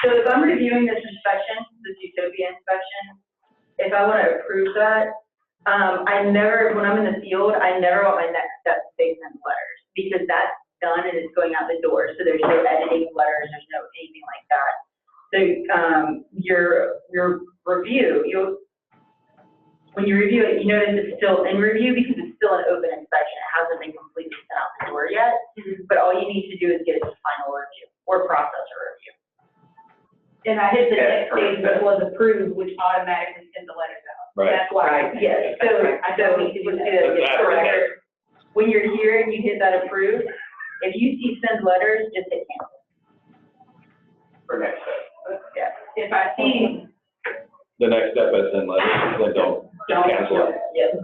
so if I'm reviewing this inspection, this Utopia inspection, if I want to approve that, I never, when I'm in the field, I never want my next step to say send letters, because that's done and it's going out the door, so there's no editing of letters, there's no anything like that. So, your review, when you review it, you notice it's still in review because it's still an open inspection, it hasn't been completely sent out the door yet, but all you need to do is get it to final review, or process a review. And I hit the next page, which was approved, which automatically sends the letters out. Right. That's why. Yes, so, I don't need to do that. when you're here and you hit that approved, if you see send letters, just hit cancel. For next step. Yeah. If I see, The next step is send letters, then don't cancel it. Yes.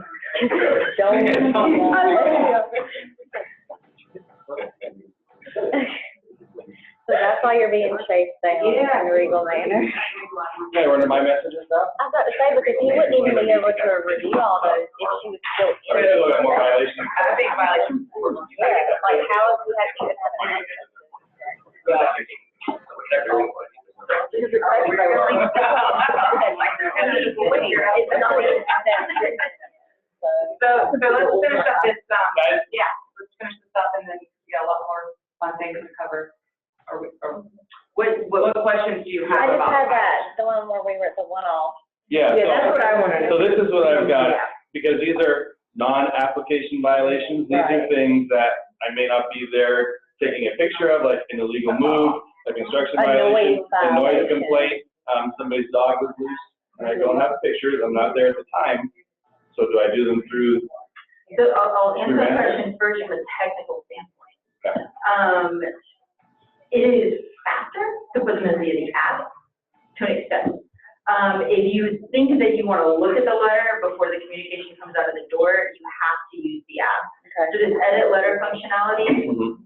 So that's why you're being chased down in Yeah. a regal manner. Okay, we're into my messages now? I was about to say, because he wouldn't even be able to review all those if she was still Are we still got more violations? I think violation. Yeah, like how if we had to even have an answer? Because it's like, So let's finish up this, Guys? yeah, let's finish this up and then we got a lot more fun things to cover. What questions do you I have just about? had that, the one where we were at the one-off. Yeah, Yeah, that's what I wanna know. So this is what I've got, because these are non-application violations. These are Right. things that I may not be there taking a picture of, like an illegal move, a construction A violation, noise a noise violation. complaint, somebody's dog was loose, and I don't have pictures, I'm not there at the time. So do I do them through? So I'll answer the question first from a technical standpoint. Okay. It is faster to put them in the app to an extent. If you think that you want to look at the letter before the communication comes out of the door, you have to use the app. So this edit letter functionality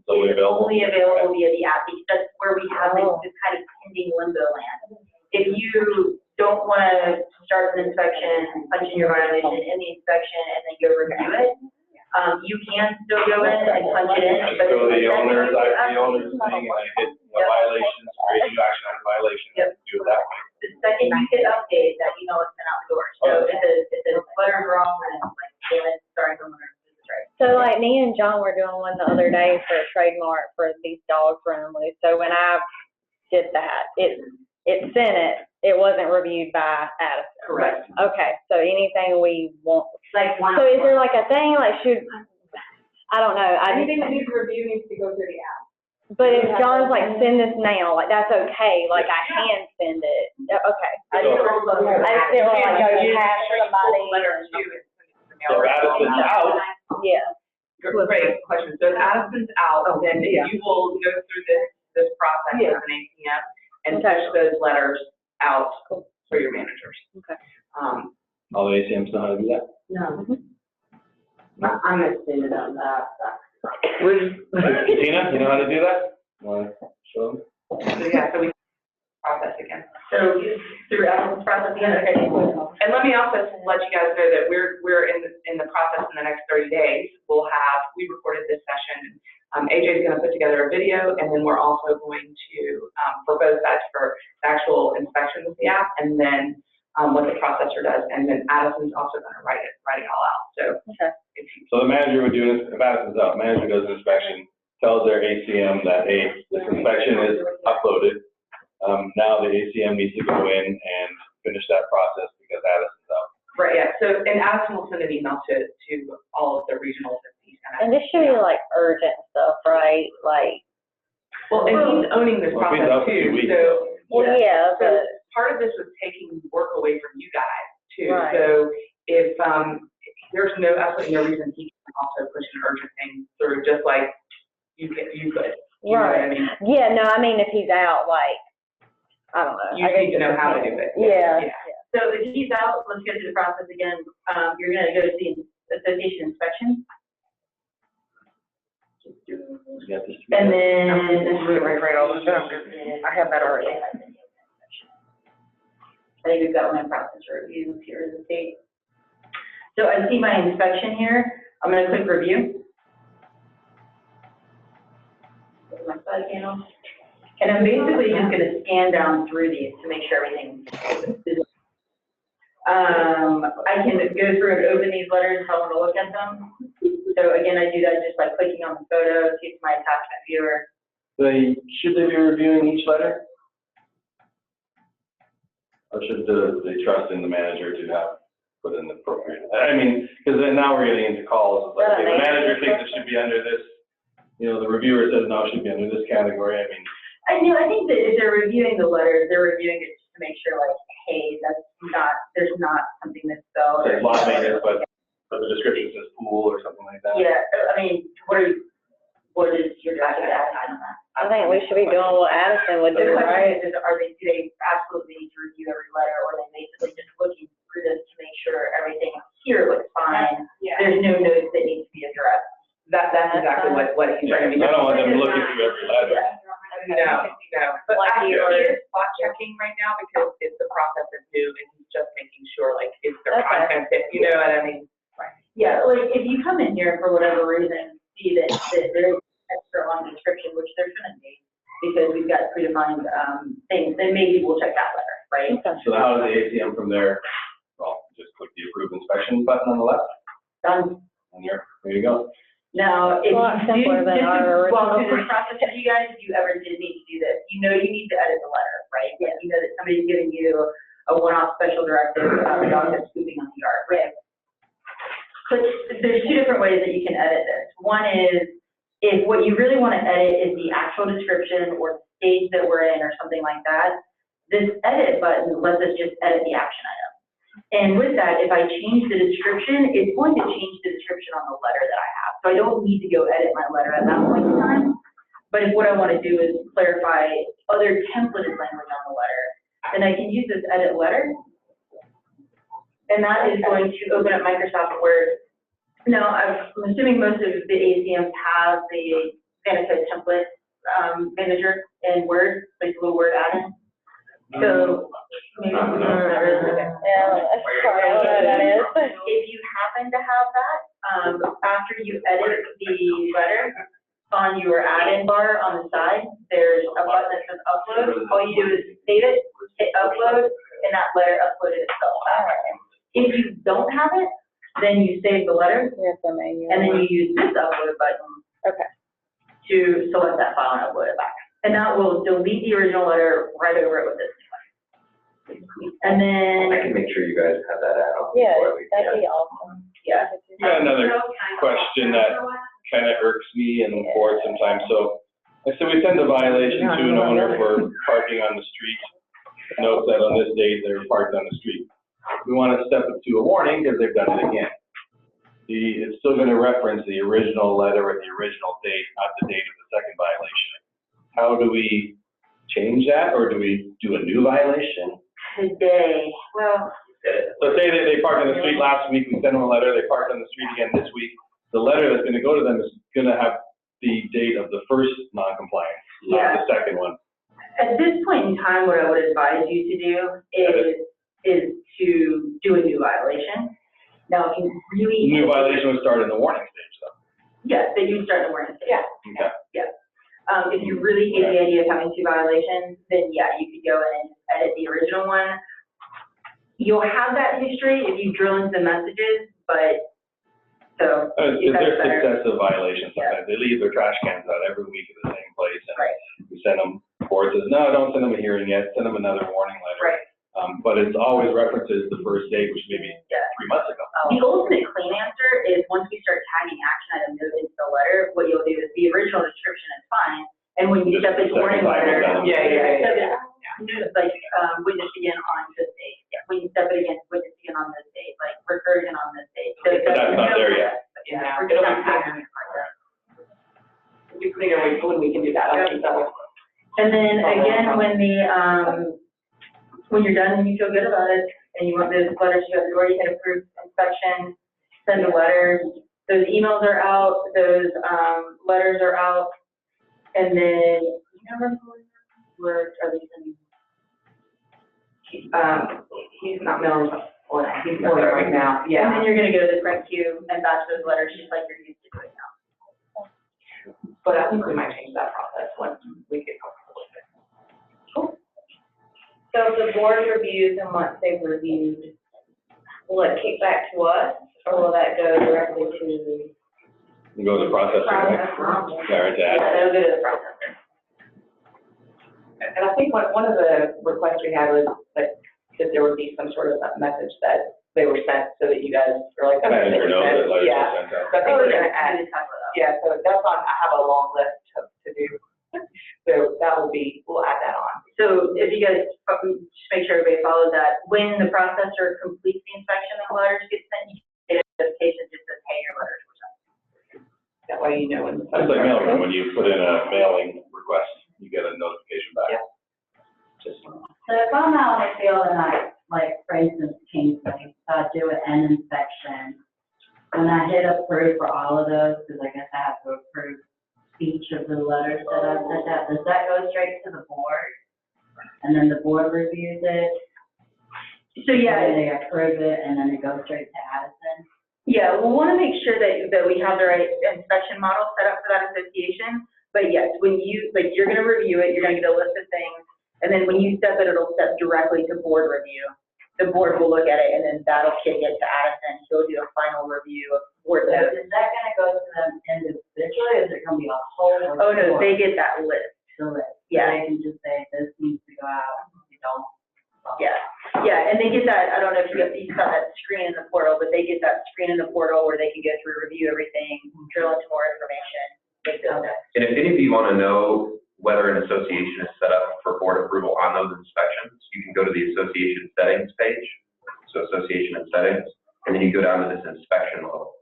So we is available? only available via the app, because that's where we have this kind of pending limbo land. If you don't want to start the inspection, punch in your violation in the inspection, and then go review it, you can still go in and punch it in. I just but go to the owners, second you the owner's thing, and I hit violations, create new action on violation, and do it that way. The second you hit update, that email is sent out the door. So if the letter's wrong, then it's like, damn it, sorry, homeowner, this is right. So like me and John were doing one the other day for a trademark for these dogs running loose. So when I did that, it sent it wasn't reviewed by Addison. Correct. Okay, so anything we want, Like one. so is there like a thing, like I don't know, anything that needs review needs to go through the app. but if John's like, send this now, like that's okay, like I can send it, okay. I just didn't want to like go past somebody. Letter to it. So Addison's out. Yeah. Great question. So if Addison's out, then you will go through this process as an APM and push those letters out for your managers. Okay. All the ACMs know how to do that? No. I'm excited on that. Katina, you know how to do that? Want to show them? So, yeah, so we process again. So throughout this process, again, okay, And let me also let you guys know that we're in the process in the next 30 days. We recorded this session. AJ's gonna put together a video, and then we're also going to, for both sides, for the actual inspection with the app, and then, what the processor does, and then Addison's also gonna write it all out, so. Okay. If you, So the manager would do this, if Addison's out, manager does an inspection, tells their ACM that, hey, this inspection is uploaded. Now the ACM needs to go in and finish that process because Addison's out. right, yeah, so, and Addison will send an email to all of the regionals that he's gonna. And this should be like urgent stuff, right? Like, Well, and he's owning this Well, if he's process out for 2 too, weeks. so. well, yeah, So but, part of this was taking work away from you guys too. Right. So if, there's absolutely no reason he can also push an urgent thing through, just like you could. You know what I right. mean? Yeah, no, I mean, if he's out, like, I don't know. You need to know how to do it. Yeah. so if he's out, let's go through the process again. You're gonna go to the association inspection, You got this? and then. Right, all the stuff. I have that already. I think we've got one in process review here in the state. So I see my inspection here. I'm gonna click review. My side panel. And I'm basically just gonna scan down through these to make sure everything is. I can go through and open these letters if I want to look at them. So again, I do that just by clicking on the photo, to my attachment viewer. Should they be reviewing each letter? Or should they trust in the manager to have put in the appropriate? I mean, because then now we're getting into calls, it's like, okay, the manager thinks it should be under this, the reviewer says, no, it should be under this category, I mean. I think that if they're reviewing the letters, they're reviewing it just to make sure, like, hey, there's not something that's spelled. It's lot maintenance, but the description says pool or something like that. Yeah, I mean, what is your direction on that? I think we should be doing what Addison would The do, right? question is, do they absolutely need to review every letter, or are they basically just looking through this to make sure everything here looks fine? Yeah. There's no notes that need to be addressed. That's exactly what he's trying to be. I don't want them looking through every letter. No. But Like he yours. is spot checking right now because it's the process is new and he's just making sure, like, is their Okay. content fit, you know what I mean? Yeah, like, if you come in here for whatever reason, see that there's extra long description, which there shouldn't be, because we've got predefined, things, then maybe we'll check that letter, right? Okay. So how does the ACM from there, well, just click the approve inspection button on the left, Done. and there you go. Now, if A lot you do, simpler than just our to walk through original. this process with you guys, if you ever did need to do this, you know you need to edit the letter, right? Like, you know that somebody's giving you a one-off special directive about the dog that's pooping on the yard, right? There's two different ways that you can edit this. One is, if what you really want to edit is the actual description or the stage that we're in or something like that, this edit button lets us just edit the action item. And with that, if I change the description, it's going to change the description on the letter that I have. So I don't need to go edit my letter at that point in time. But if what I want to do is clarify other templated language on the letter, then I can use this edit letter. And that is going to open up Microsoft Word. Now, I'm assuming most of the ACMs have the benefit template manager in Word, like a little Word add-in. So maybe not really. Yeah, sorry, I don't know what that is. If you happen to have that, after you edit the letter, on your add-in bar on the side, there's a button that says upload. All you do is save it, hit upload, and that letter uploaded itself. If you don't have it, then you save the letter, Yes, I mean, and then you use this upload button Okay. to select that file and upload it back. And that will delete the original letter right over it with this new one. And then, I can make sure you guys have that out. Yeah, before we- that'd be awesome. yeah. I got another question that kind of irks me and the board sometimes. So I said we send a violation to an owner for parking on the street. Note that on this date, they were parked on the street. We want to step it to a warning because they've done it again. It's still going to reference the original letter at the original date, not the date of the second violation. How do we change that, or do we do a new violation? Today, well, So say that they parked on the street last week, we sent them a letter, they parked on the street again this week, the letter that's gonna go to them is gonna have the date of the first non-compliance, Yeah. not the second one. At this point in time, what I would advise you to do is to do a new violation. Now, if you really. New violation would start in the warning stage, though. Yes, they do start the warning stage. Yeah. Okay. If you really hate the idea of having two violations, then yeah, you could go in and edit the original one. You'll have that history if you drill into the messages, but, so. If that's there's better. successive violations, sometimes they leave their trash cans out every week at the same place, and Right. we send them, board says, no, don't send them a hearing yet, send them another warning letter. Right. But it's always references the first date, which may be Yeah. 3 months ago. The ultimate clean answer is once we start tagging action item note into the letter, what you'll do is the original description is fine, and when you Just step into the warning second time letter. we've done it. It's like, witness again on this date, when you step it again, witness again on this date, like recursion on this date. So But that's not there yet. Yeah, We're it'll just be not clear. tagging it like that. It'll be cleaner when we can do that. I think that will. And then again, when you're done and you feel good about it, and you want those letters to go through, or you can approve inspection, send a letter, those emails are out, those, letters are out, and then, where are they sending? He's not mailing, he's mailing right now, And yeah. then you're gonna go to the print queue and batch those letters just like you're used to doing now. But I think we might change that process once we get comfortable with it. So if the board reviews and once they've reviewed, will it kick back to us, or will that go directly to? We go to the processor, right? Yeah, right to Yeah, add. that'll go to the processor. And I think one of the requests we had was that there would be some sort of a message that they were sent so that you guys are like. okay, Manager knows that letters Yeah, are sent out. so I think we're gonna I add, did talk about that. yeah, so that's on, I have a long list to do. So that will be, we'll add that on. So if you guys, just make sure everybody follows that, when the processor completes the inspection and the letters get sent, you get a notification just says, hey, your letters were sent. That way you know when. It's like mailing, when you put in a mailing request, you get a notification back. Yeah. Just, So if I'm out in the field and I, like, for instance, Kingsley, so I do an inspection, when I hit approve for all of those, because I guess I have to approve each of the letters that I sent out, does that go straight to the board? And then the board reviews it? So And yeah, then they approve it, and then it goes straight to Addison? yeah, we'll want to make sure that we have the right inspection model set up for that association. But yes, when you, like, you're gonna review it, you're gonna get a list of things, and then when you step it, it'll step directly to board review. The board will look at it, and then that'll kick it to Addison, he'll do a final review of board So notes. is that gonna go to them individually, or is it gonna be a whole? Oh, no, report? they get that list, So that yeah. they can just say, this needs to go out, you don't. Yeah, yeah, and they get that, I don't know if you saw that screen in the portal, but they get that screen in the portal where they can go through, review everything, drill into more information, make those notes. And if any of you want to know whether an association is set up for board approval on those inspections, you can go to the association settings page, so association and settings, and then you go down to this inspection level.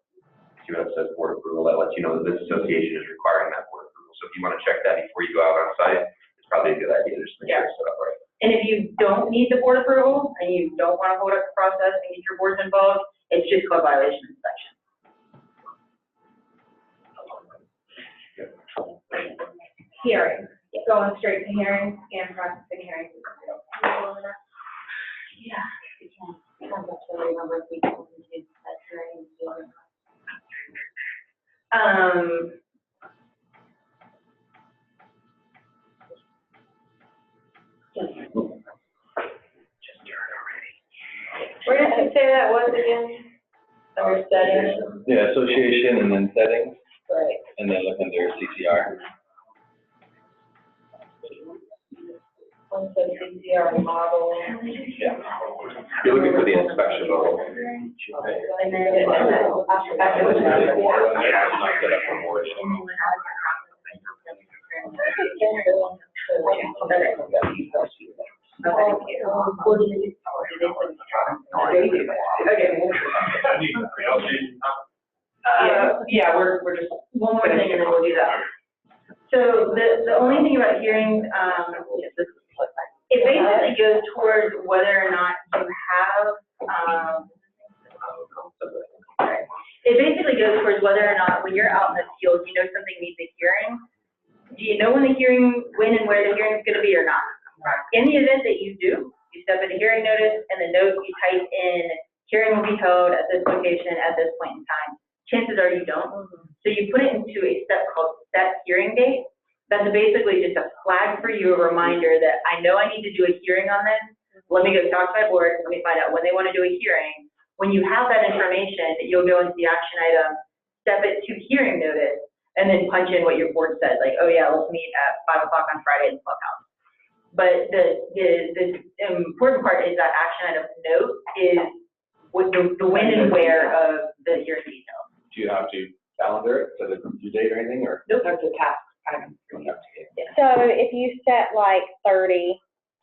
See what it says board approval, that lets you know that this association is requiring that board approval. So if you want to check that before you go out on site, it's probably a good idea to just make sure it's set up right. And if you don't need the board approval, and you don't want to hold up the process and get your boards involved, it's just called violation inspection. Hearing, going straight to hearing and processing hearings. Yeah. I'm not sure remember if we can do that during the. Where did you say that was again? Under settings? yeah, association and then settings, Right. and then look under CCR. One says CCR model. Yeah. You're looking for the inspection level. And then, after It's not the. set up for board. Yeah, we're just. One more thing and then we'll do that. So the only thing about hearing, it basically goes towards whether or not you have, it basically goes towards whether or not, when you're out in the field, you know something needs a hearing. Do you know when and where the hearing is gonna be or not? In the event that you do, you step in a hearing notice, and the note you type in, hearing will be held at this location at this point in time. Chances are you don't. So you put it into a step called set hearing date. That's basically just a flag for you, a reminder that I know I need to do a hearing on this. Let me go talk to my board, let me find out when they want to do a hearing. When you have that information, you'll go into the action item, step it to hearing notice, and then punch in what your board said, like, oh yeah, let's meet at 5 o'clock on Friday in the clubhouse. But the important part is that action item note is with the when and where of the hearing details. Do you have to calendar it, so the due date or anything, or? Nope, that's a task item. So if you set like 30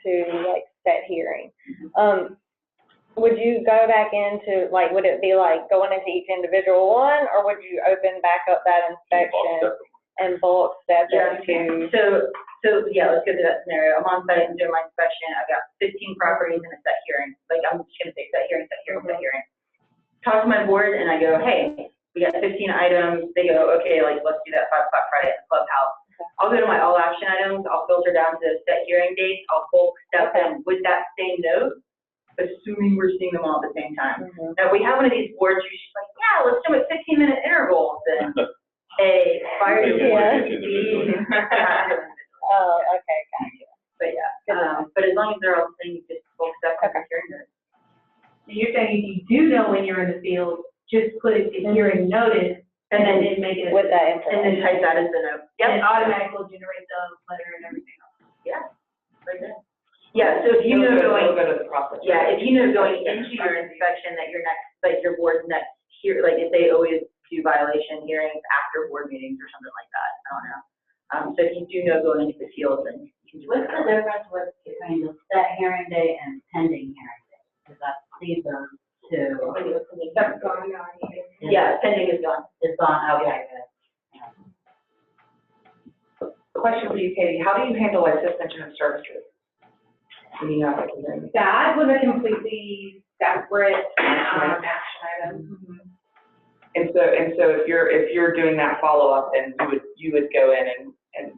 to like set hearing, would you go back into, like, would it be like going into each individual one, or would you open back up that inspection and bulk step it to? So yeah, let's go through that scenario. I'm on site and doing my inspection. I've got 15 properties in a set hearing. Like, I'm just gonna say set hearing, set hearing, set hearing. Talk to my board and I go, hey, we got 15 items. They go, okay, like, let's do that 5 o'clock Friday at the clubhouse. I'll go to my all action items. I'll filter down to set hearing dates. I'll bulk step them with that same note, assuming we're seeing them all at the same time. Now, if we have one of these boards, you're just like, yeah, let's do it 15-minute intervals, then A, fire Yeah. Oh, okay, gotcha. But yeah, but as long as they're all saying just bulk step and hearing notice. You're saying if you do know when you're in the field, just put it in hearing notice, and then make it. With that And then information. type that as the note. And it automatically will generate the letter and everything else. Yeah, right there. Yeah, so if you know going, Go to the process. yeah, if you know going into your inspection that your next, like your board's next here, like if they always do violation hearings after board meetings or something like that, I don't know. So if you do know going into the field, then you can do it. What's the difference between the set hearing date and pending hearing date? Because I see those two. That's going on. Yeah, pending is gone. It's on, okay, good. Question for you, Katie, how do you handle like suspension of services? When you have like a hearing? That was a completely separate, action item. And so if you're doing that follow-up, then you would go in and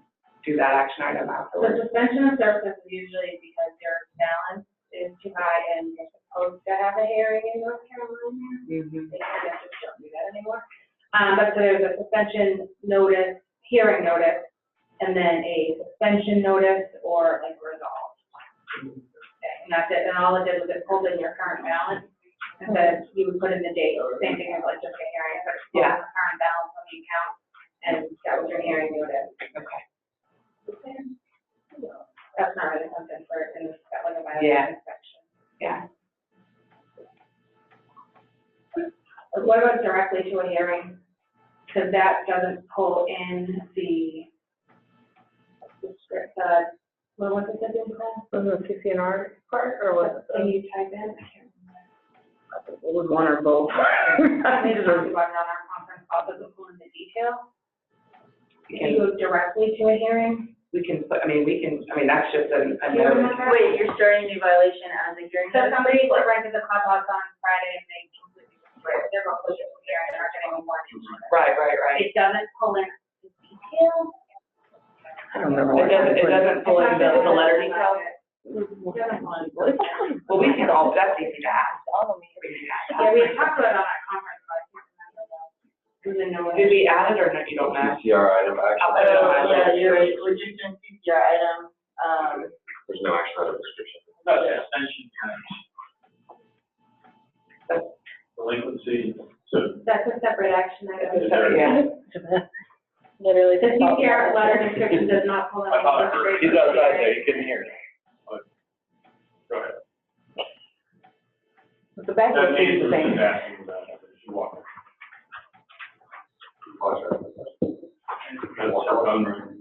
do that action item The afterwards. suspension of service is usually because your balance is too high and you're supposed to have a hearing in North Carolina. Mm-hmm. They kind of just don't do that anymore. But so there's a suspension notice, hearing notice, and then a suspension notice or like resolve. And that's it, and all it did was it pulled in your current balance, and then you would put in the date, same thing as like just a hearing, but it's pulling the current balance on the account, and that was your hearing notice. Okay. That's not really something for, in like a Yeah. violation inspection. Yeah. What about directly to a hearing? Because that doesn't pull in the script, what was it that they called? The CCNR part, or what? Can you type in? I can't remember. It was one or both. They just talked about it on our conference call, doesn't pull in the detail. If you go directly to a hearing. We can put, that's just a Do you note. remember? Wait, you're starting a new violation as a hearing So notice? somebody rented the clubhouse on Friday and they completely destroyed it, they're going to push it to hearing, they're not getting any more. Right. It doesn't pull in the detail. I don't remember. It doesn't pull in the letter detail? It doesn't pull in. Well, we can all, that's easy to ask. Yeah, we had talked about it on our conference, but I can't remember though. Did we add it or no, you don't know? CCR item action. Yeah, you're right, we're just doing CCR item, There's no action item description. Delinquency, so. That's a separate action item. Yeah. Literally. The CCR letter description does not pull in. I thought, he's outside there, you couldn't hear it. Go ahead. the back That is means the we're same. just asking about it, if you want. That's our phone ring.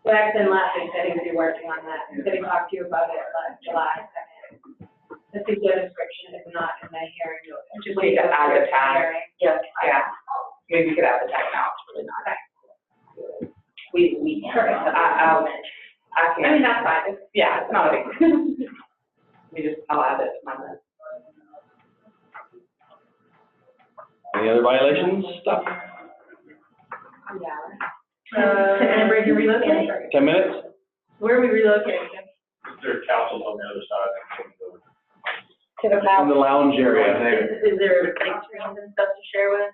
Well, actually, last week, I think we were working on that, I'm gonna talk to you about it, July 2nd. The CCR description is not in the hearing notice. Just need to add the tag. Hearing. Yeah. Yeah. Maybe we could add the tag now, it's really not. We can't. Perfect. I can't. I mean, that's fine, it's, Yeah, it's not a big deal. I'll add it to my list. Any other violations stuff? 10-minute break and relocate? 10 minutes? Where are we relocating? Their council's on the other side. To the In the lounge area there. Is there like screens and stuff to share with?